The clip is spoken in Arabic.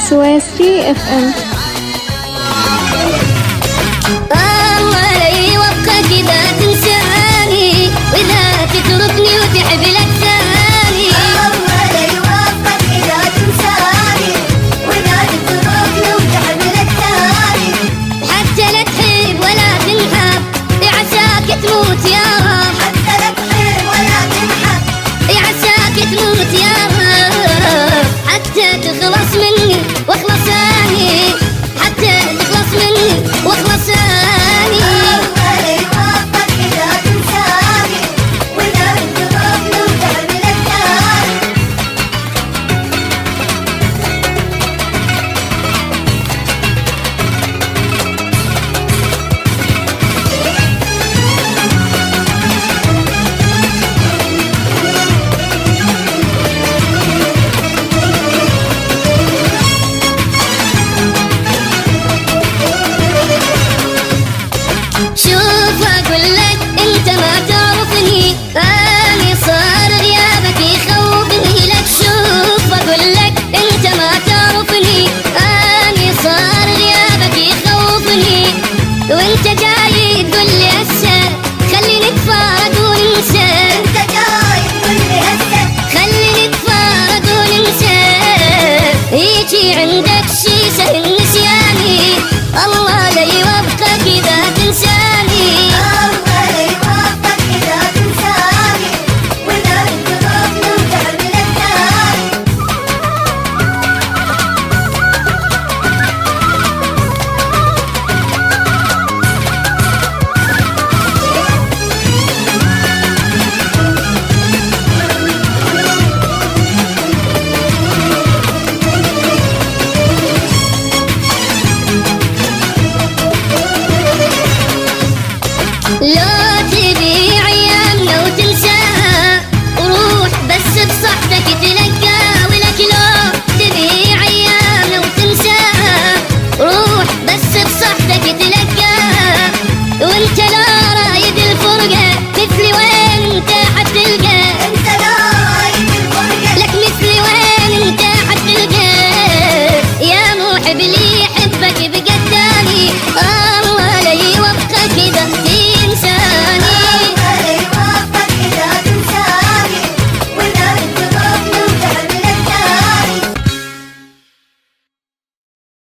سويسري اف ام. الله لا يوفقك إذا تنساني وإذا تتركني وتحب لك ثاني. الله لا يوفقك إذا تنساني وإذا تتركني وتحب لك ثاني. حتى لا تحب ولا تنحب عساك تموت يا رب. حتى لا تحب ولا تنحب عساك تموت يا رب. حتى تخلص مني واخلص اني. حتى تخلص مني واخلص اني. الله لا يوفقك إذا تنساني وإذا تتركني وتحب لك ثاني. شوف اقول لك انت ما تعرفني اني صار غيابك يخوفني لك. شوف اقول لك انت ما تعرفني اني صار غيابك يخوفني. وانت جاي تقول لي هسه خليني اتفارق وننسى. أنت جاي تقول لي هسه خليني اتفارق وننسى. يجي عندك